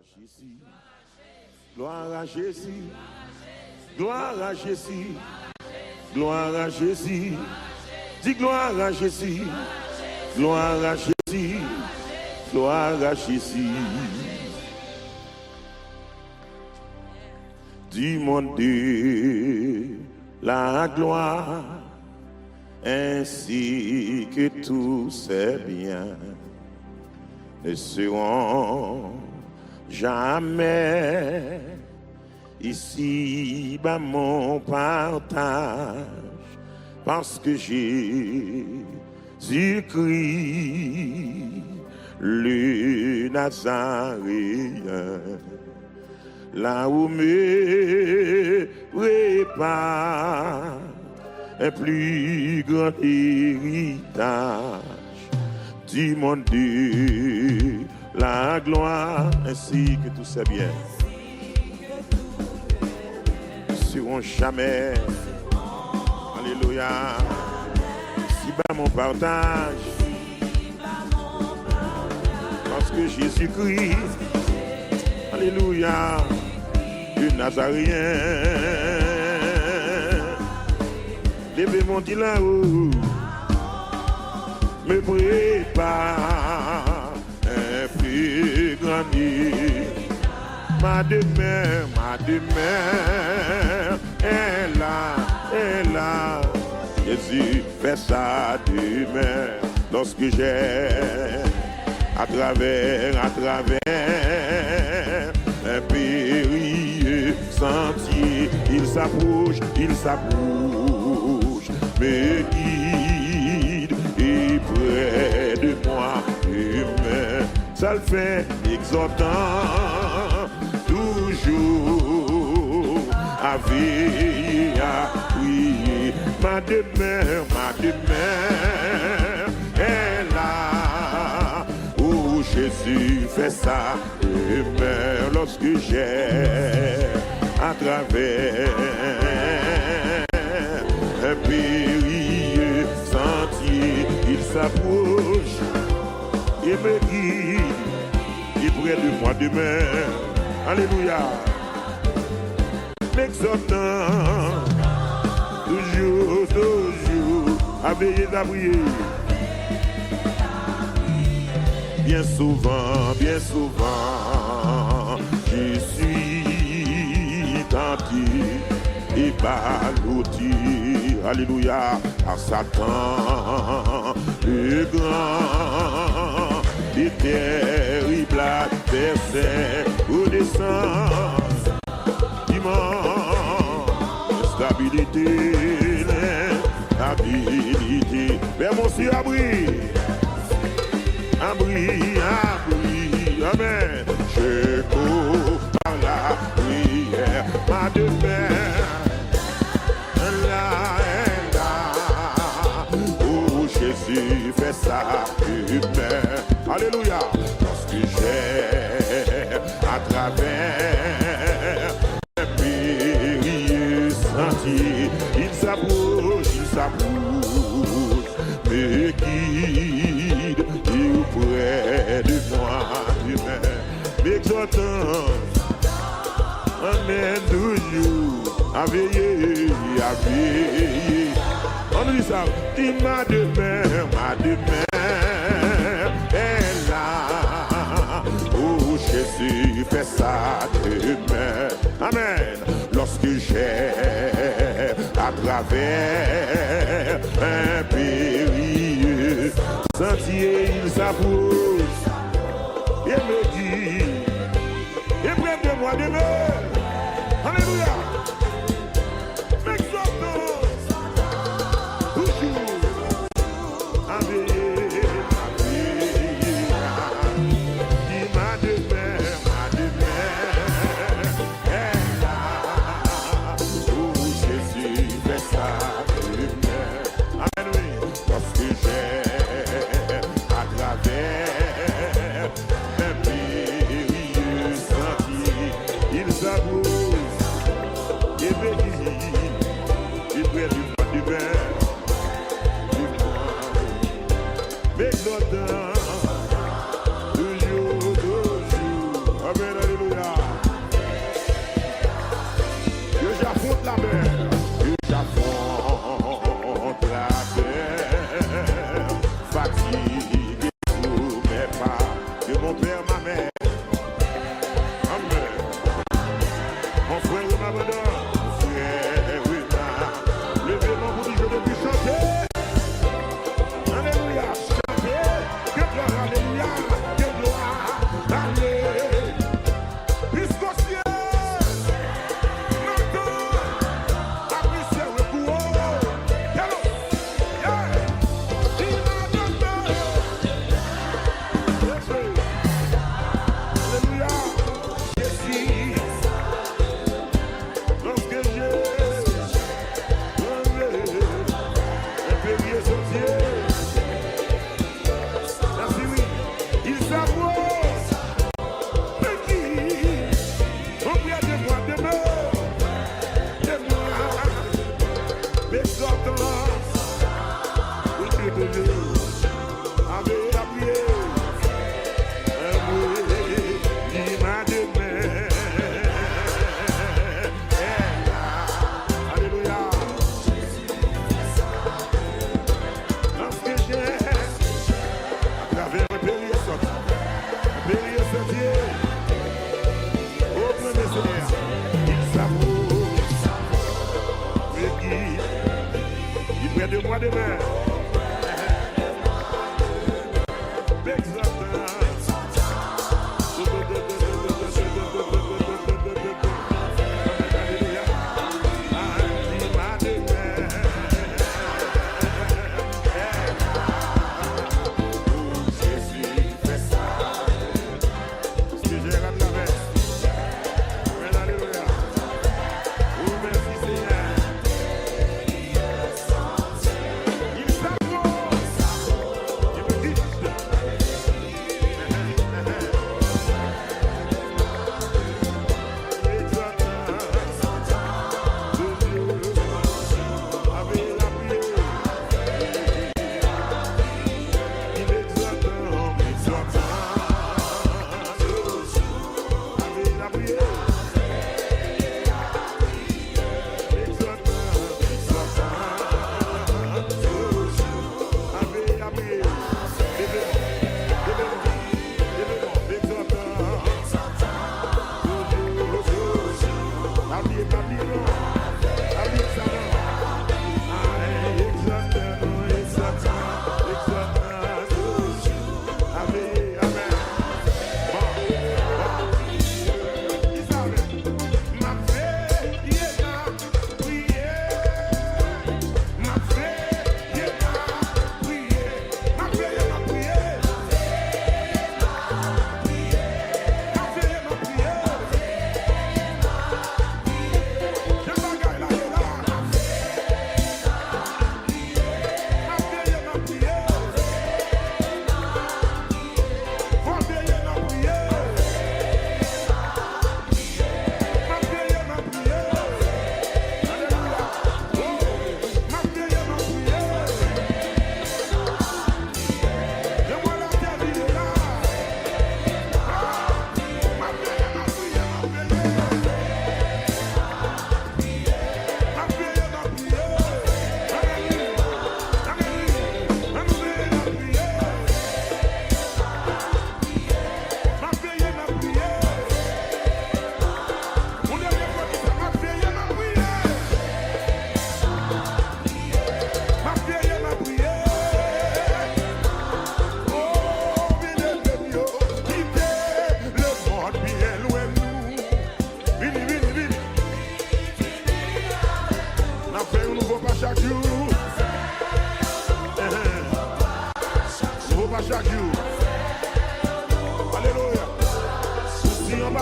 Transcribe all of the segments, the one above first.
Jésus. Gloire à Jésus. Gloire à Jésus. Gloire à Jésus. Dis gloire à Jésus. Gloire à Jésus. Gloire à Jésus. Du monde la gloire ainsi que tous ses biens ne seront jamais ici bas mon partage, parce que Jésus-Christ le Nazaréen là où me prépare un plus grand héritage du monde de la gloire ainsi que tous ses biens ne seront jamais, alléluia, si bas mon partage, parce que Jésus-Christ, alléluia, le Nazaréen, levez mon dit là-haut, me prépare un plus grand nid. Ma demeure est là. Jésus fait sa demeure lorsque j'ai à travers un périlleux sentier, il s'approche, me guide et près de moi humain, ça le fait exhortant toujours à veiller, à prier. Ma demeure est là où Jésus fait sa demeure lorsque j'ai à travers un périlleux sentier, il s'approche et me guide, et près de moi demeure, alléluia, m'exhortant toujours, à veiller, à prier. Bien souvent, je suis tenté et ballotté, alléluia, à Satan, le grand et terrible adversaire, redescend, stabilité, vers mon ciel abri, amen. Je cours par la prière, ma demeure là, où Jésus fait sa demeure, alléluia, lorsque j'ai à travers un périlleux sentier, il s'approche, me guide, et auprès de moi, m'exhortant, amen, toujours, à veiller, on nous dit ça, dit ma demeure est là, où Jésus fait sa demeure, amen, lorsque j'ai à travers un périlleux sentier, il s'approche et me dit, et près de moi demeure, alléluia, m'exhortant toujours à veiller, dit ma demeure est là, où Jésus fait sa demeure, amen, oui, parce que j'ai à travers un périlleux sentier, il s'approche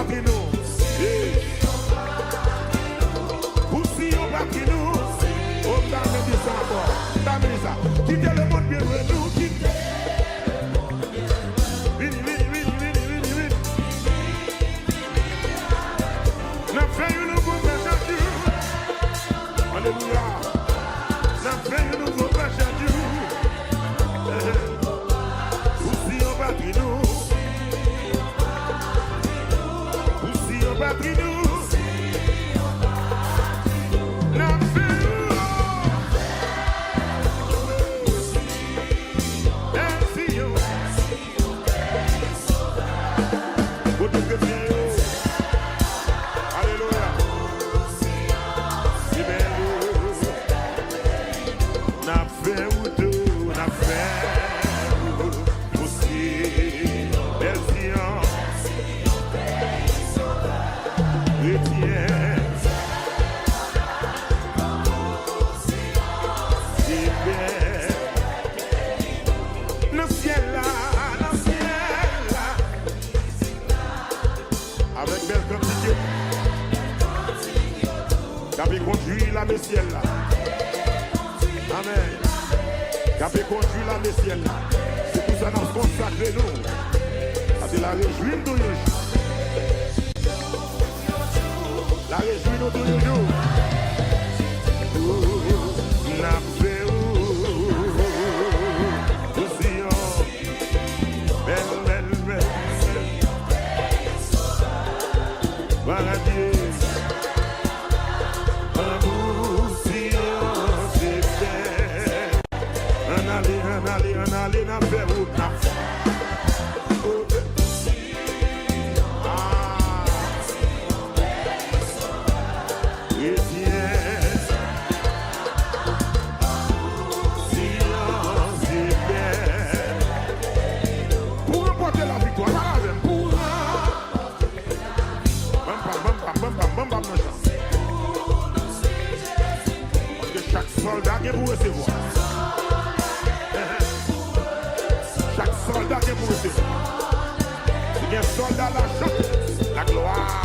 battu nous. Poussi on battu nous. Oh, t'as mis ça encore. T'as mis ça. Quittez le monde bien loin nous. Quittez. Vini. N'a fait une nouveau pêche à Dieu. Alléluia. N'a fait une nouveau pêche à Dieu. Poussi on battu nous. Batterie nous, la Alléluia. N'a fait ou tout, n'a fait aussi. Avec belle quantité, qui conduit la ciel là. Amen. Qui conduit la ciel là. C'est pour ça que nous consacrons nous. C'est la réjouir de nous. La réjouir de nous. La paix aussi belle. Voilà Dieu. Un aller, n'a fait où n'a pour remporter la victoire, pour parce que chaque soldat est pour recevoir. Chaque soldat est pour recevoir. Il y a un soldat la chante, la gloire.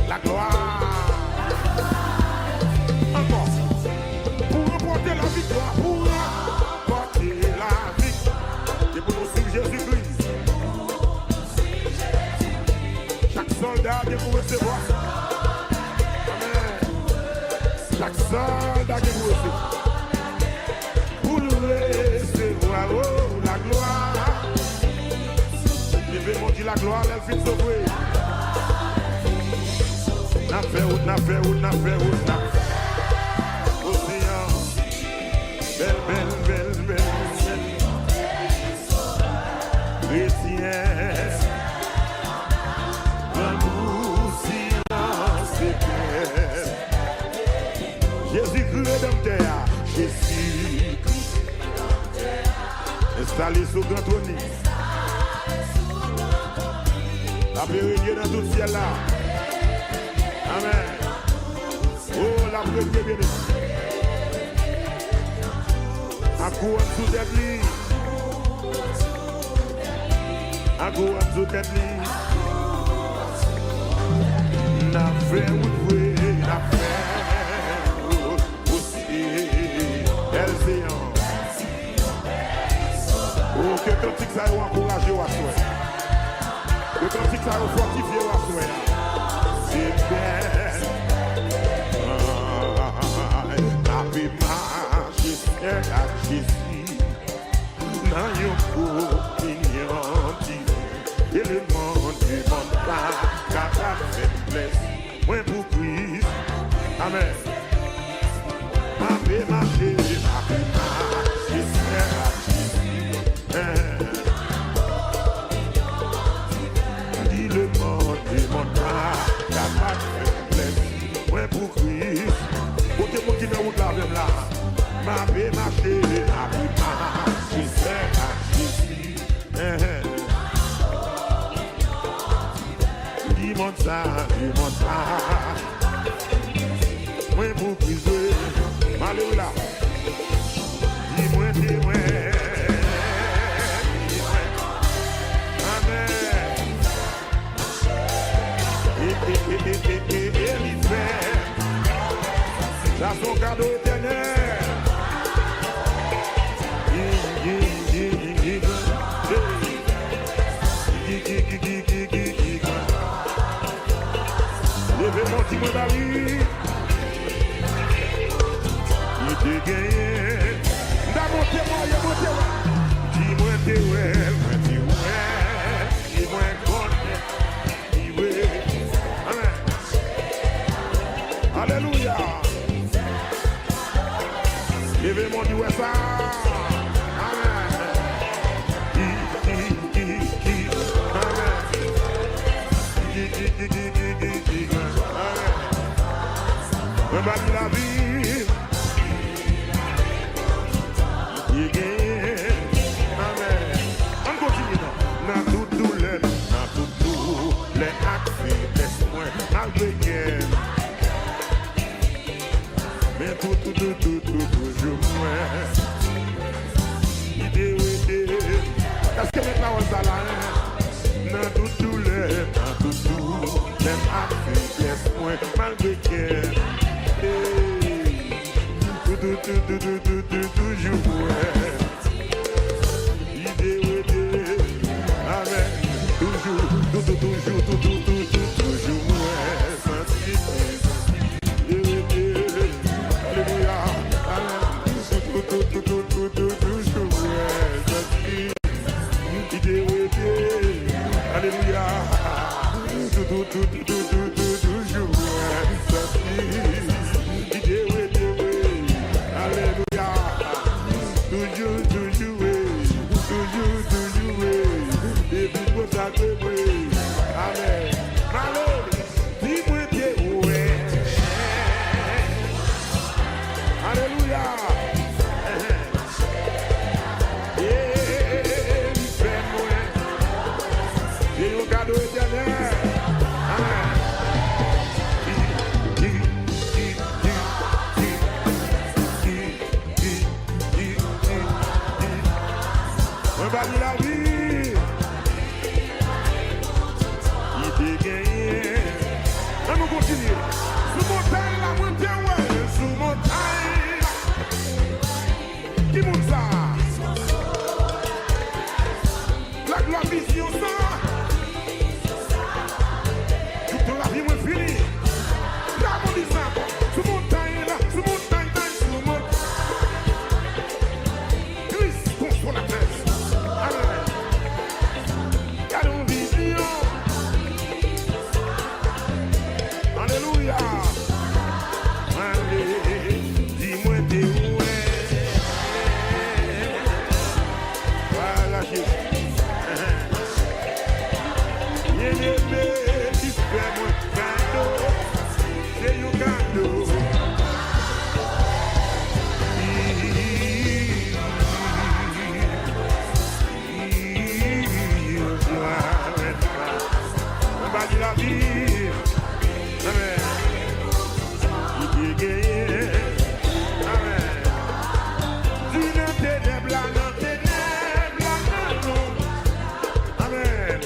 La gloire. Encore. Pour remporter la victoire, pour remporter la victoire. C'est pour nous suivre Jésus-Christ. Chaque soldat est pour recevoir. Amen. Chaque soldat est pour recevoir. Pour nous recevoir, oh, la gloire. Je vais monter la gloire, elle fait sauver. N'a fait route. Océan. Belle. Chrétien. L'amour, silence et paix. Jésus-Christ rédempteur. Jésus-Christ installé sous grand trône. La paix régner dans tout ciel là. Amen. Oh, la paix bien. À quoi sous tête li. À quoi sous tête li. N'a fait ou n'a fait aussi. Elzéan. Oh, que cantique ça a encouragé ou à souhait. Que cantique ça a fortifié ou à souhait. C'est belle. La vie marche jusqu'à Jésus. Dans yon opinion. Et le monde pas. Car la faiblesse. Moi pour Christ. Amen. Ma vie marche. Dis le monde démontra la paix faiblesse. Moi pour Christ. Côté mon qui n'a route là même là. Ma vie marché, la vie marche, je sais à Jésus. Dis-moi ça. Moi pour Christ. Alléluia. Dis-moi. Amen. cadeau éternel. Levez mon petit David. Il te gagne. Montez-moi, montez-moi. Dis-moi t'es ouais, dis-moi content, dis-moi. Amen. Alléluia. Levez mon Dieu ça. Amen. Amen. Amen. La vie. Amen. On continue. Dans toute douleur, dans toute les actes, laisse-moi malgré qu'elle. Mais tout, toujours moi. Idée. Est-ce que mes paroles sont là? Dans toute douleur, dans tout les actes, laisse-moi malgré qu'elle. Toujours moi. Amen. Toujours moi. Alléluia. Amen. Toujours moi. Alléluia. Toujours moi. Alléluia. Toujours. Et puis pour ça que oui. Amen. Malo, dis-moi t'es ouais. Alléluia. Fais-moi. Et au cadeau éternel. Amen. On va dire la vie. Il t'est gagné. On va continuer. Sous montagne, la montagne, ouais. Sous montagne. Qui monte ça? La gloire vision ça. Toute la vie, moi, fini. Là, on dit ça. Sous montagne, là. Sous montagne, sous montagne. Christ, consolateur. Alléluia. Allez, dis-moi t'es où est. Voilà, bien-aimé, tu fais mon cadeau. C'est un cadeau. On va dire la vie. Amen. Il est gagné. Amen. Tu n'es ténèbres, là, non, ténèbres, là, non. Amen.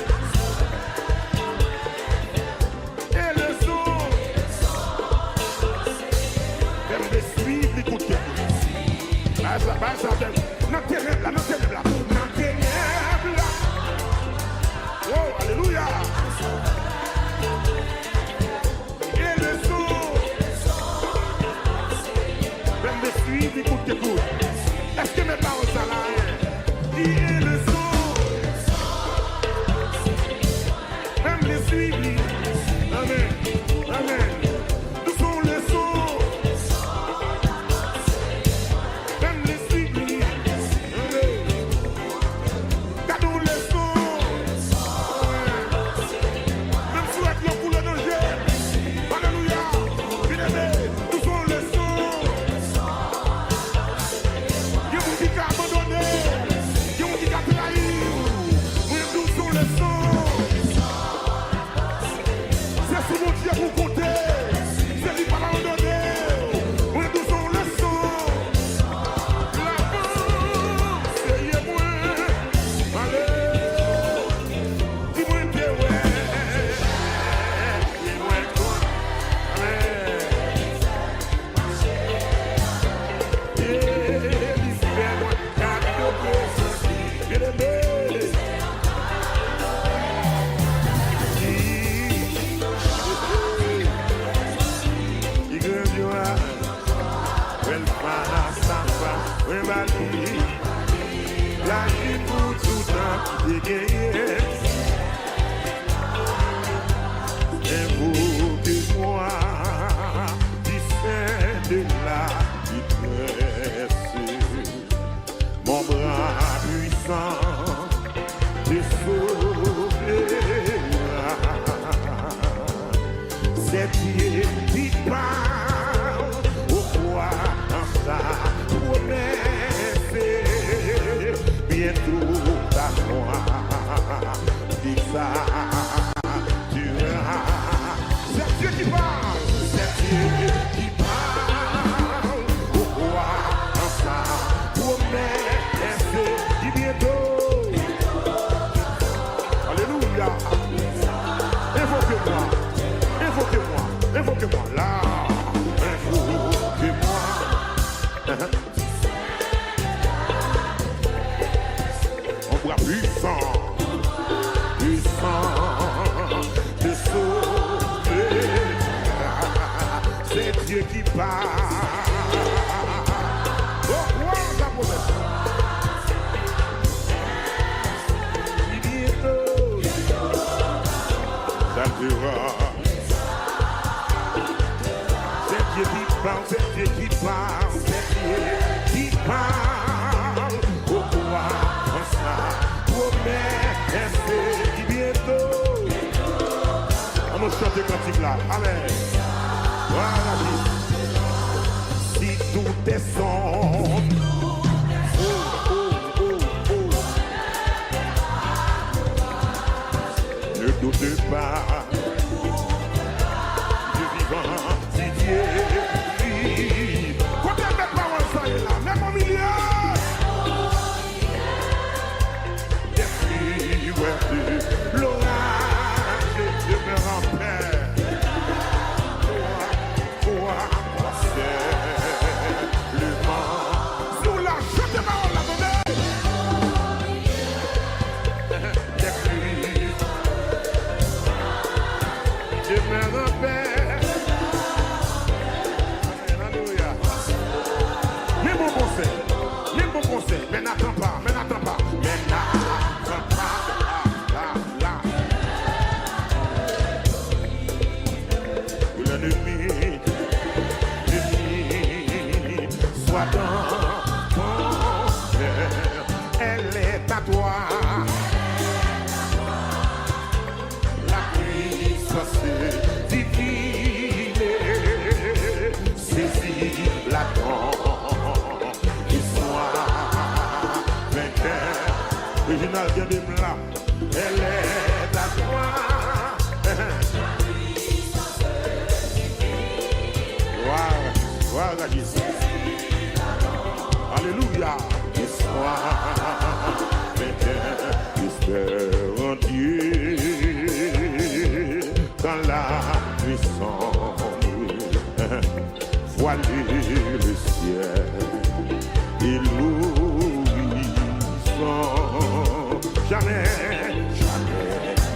Et le son. Même de suivre, écoutez. Ah, ça, non, ténèbres, là, non, ténèbres, là. Non, ténèbres, là. Oh, alléluia. ça, tu verras. C'est Dieu qui parle, c'est Dieu qui parle. Pourquoi ça promet c'est bientôt. Alléluia. Invoquez-moi, invoquez-moi, invoquez-moi là, invoquez-moi. On voit puissant, puissant de sauver. C'est Dieu qui parle. Pourquoi la promesse? Ça durera. C'est Dieu qui parle, c'est Dieu qui parle, c'est Dieu qui parle. Pourquoi ça promet c'est bientôt. On va chanter cantique là. Amen. Voilà. Si tout est sombre. Ne doute pas, Dieu vivant, si Dieu vit. Combien de paroles ça est là, même au milieu. Des pluies, l'orage demeure en paix. Toi, c'est le vent. Sous la chute de paroles, attendez. Des pluies. Je me rappelle. Alléluia. Mais bon conseil, mais n'attends pas, mais n'attends pas, mais n'attends pas. Là. L'ennemi, soit dans ton cœur, elle est à toi. Divine, saisis la dent, qu'il soit vainqueur. Original vient de là, elle est à toi. Voilà Jésus. Alléluia. Qu'il soit vainqueur, espère en Dieu. Dans la puissance, voiler le ciel et l'horizon. Jamais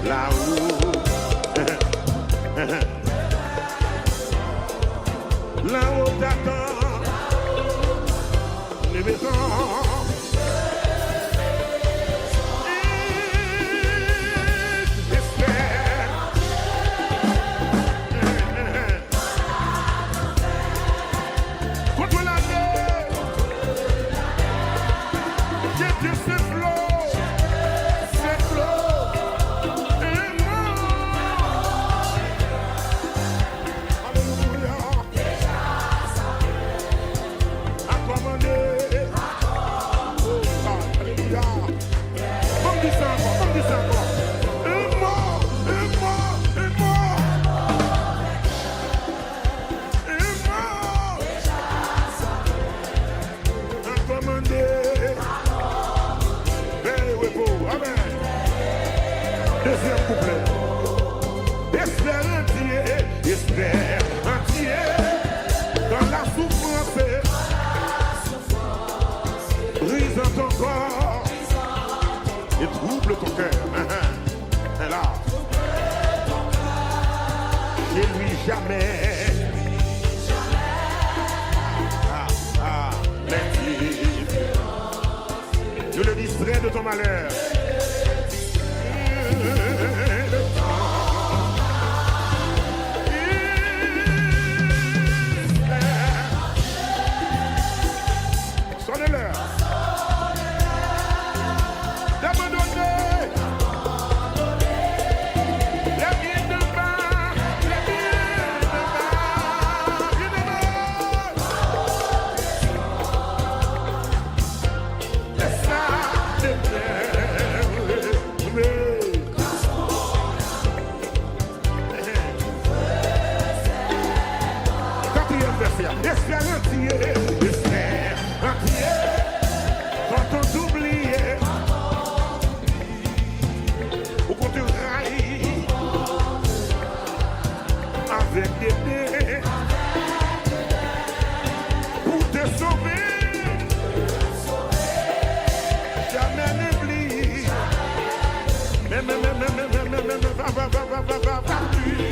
là-haut, là-haut t'attend les maisons. Deuxième couplet. Espère entier dans la souffrance, brisant ton corps et trouble ton cœur. Et là, chez lui jamais. Je le distrais de ton malheur. Sonnez-leur. D'abandonner. Les pieds de bas. Les pieds de bas. Et ça, c'est bien. espère entier, espère entier. Quand on t'oublie, ou qu'on te raille avec des dés pour te sauver, jamais n'oublie. Même, va plus.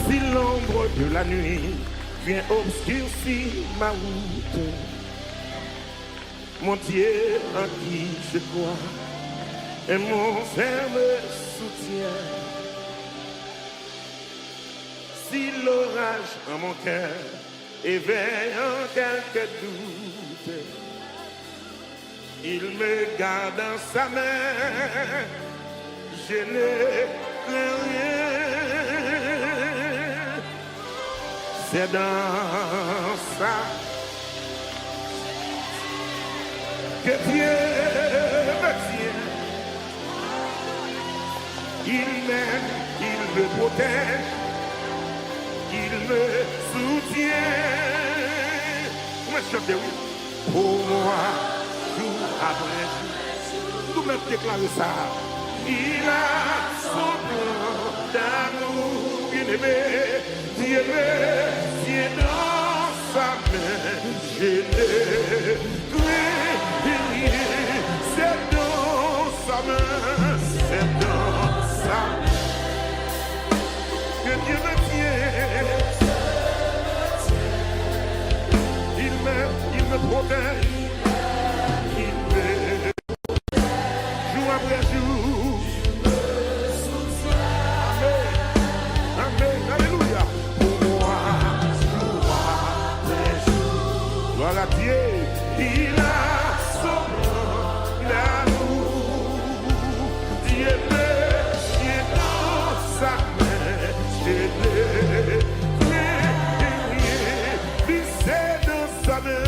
Si l'ombre de la nuit vient obscurcir ma route, mon Dieu en qui je crois et mon ferme soutien. Si l'orage en mon cœur éveille en quelques doutes, il me garde dans sa main, je ne crains rien. C'est dans ça que Dieu me tient. Il m'aime, il me protège, il me soutient. Comment je chante, oui? Pour moi, jour après jour, nous-mêmes déclarer ça. Il a son plan d'amour, bien-aimé, Dieu dans sa main, je ne crains rien, c'est dans sa main, c'est dans sa main, que Dieu me tient, il me protège, il me jour après jour. Dieu, il a son amour, Dieu me tient dans sa main, je ne crains rien, c'est dans sa main,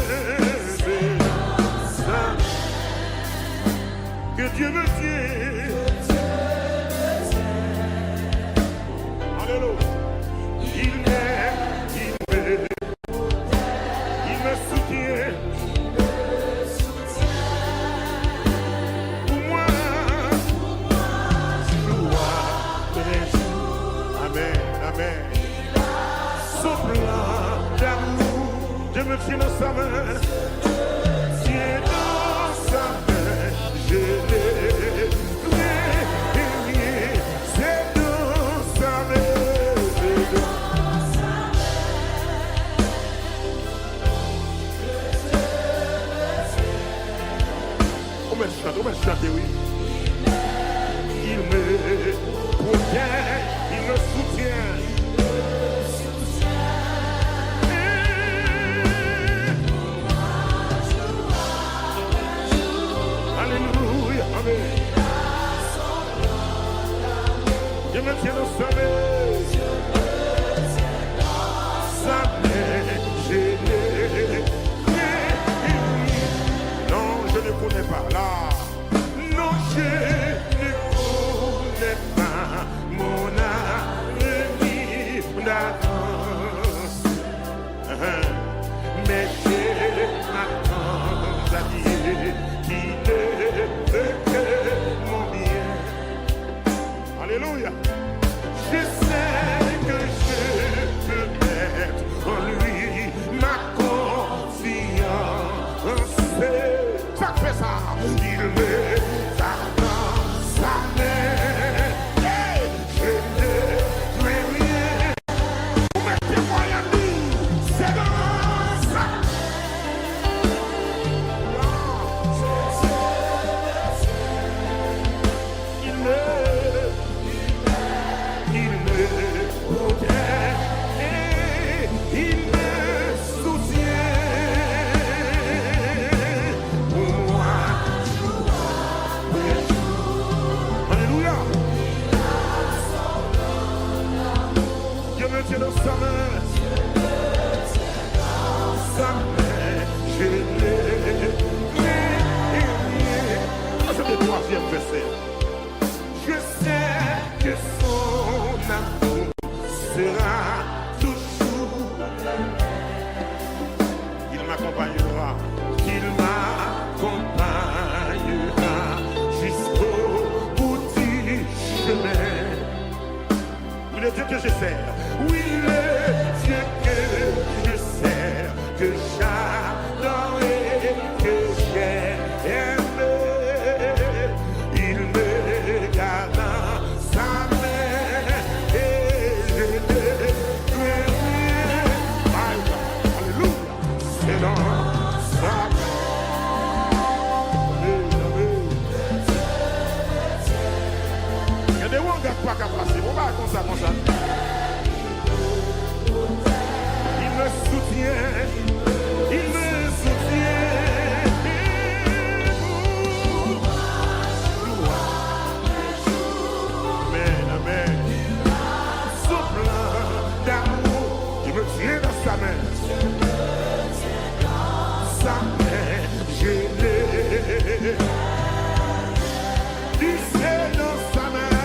que Dieu me tient. Alléluia. Il m'aime, il me soutient. Pour moi, amen, amen. Son plan d'amour, je me tiens dans sa main. Tiens dans sa main, je ne crains rien. C'est dans sa main, c'est dans sa main. On va chanter, oui. Il me protège, il me soutient. Alléluia, amen. Je me tiens dans sa main. Sa main, je ne crains rien. Non, je ne connais pas là. Non, je ne connais pas mon avenir d'avance. Mais je m'attends à Dieu qui ne veut que deuxième verset. Je sais que son amour sera toujours. Il m'accompagnera, jusqu'au bout du chemin. Oui, le Dieu que je sers, oui, le Dieu que je sers, que j'adore et que j'aime. Il me garde dans sa main et je ne crains rien. Alléluia, c'est dans sa main. Il y a des gens qui ne pas passer. On va comme ça. Il me soutient. Il me soutient. Amen, amen. Son plan d'amour, il me tient dans sa main. Sa main, je l'ai. Il c'est dans sa main.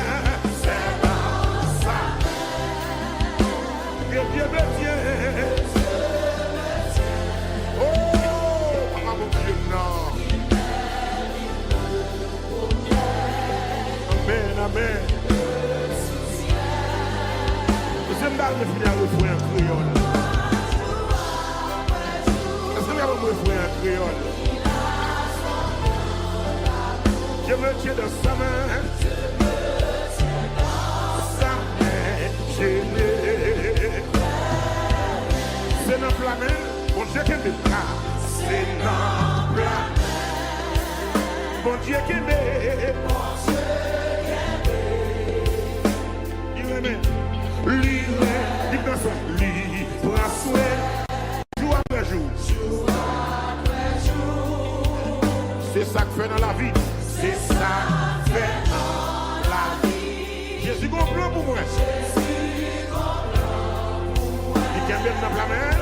C'est dans sa main. Et Dieu me tient. Oh, mon Dieu, non. Amen, amen. J'aime bien me finir le refrain en créole. Est-ce que vous avez le refrain en créole? Je me tiens dans sa main. Sa main, je l'ai. C'est dans la main. Bon Dieu qui me prend. C'est dans la main. Bon Dieu qui me prend. C'est ça que fait dans la vie. C'est ça que fait dans la vie. Jésus comprend pour moi. Il vient même dans la main.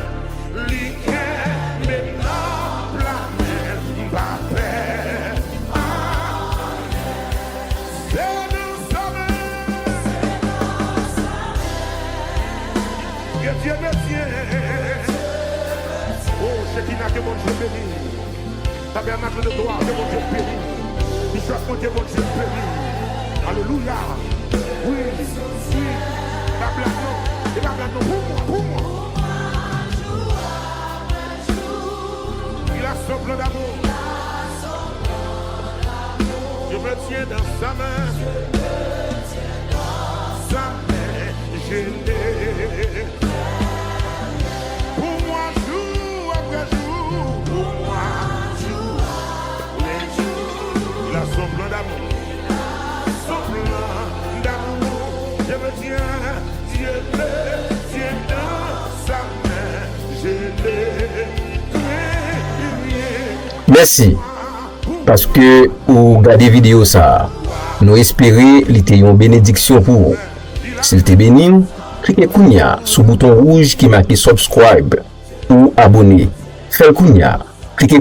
Il vient même dans la main. Pas peur. Dieu me tient. Oh, c'est qui n'a que mon Dieu béni. Tabernacle de gloire, que mon Dieu béni. Bishop, mon Dieu béni. Alléluia. Oui, oui. La blague non. Et la blague non. Pour moi. Il a son plan d'amour. Je me tiens dans sa main. Sa main, je l'ai. Son plan d'amour, son plan d'amour, je me tiens, Dieu me tient dans sa main, je l'ai créé. Merci, parce que vous regardez vidéo ça, nous espérons qu'il y a une bénédiction pour vous. S'il te béni, cliquez sur le bouton rouge qui marque subscribe ou abonner. Faites cliquez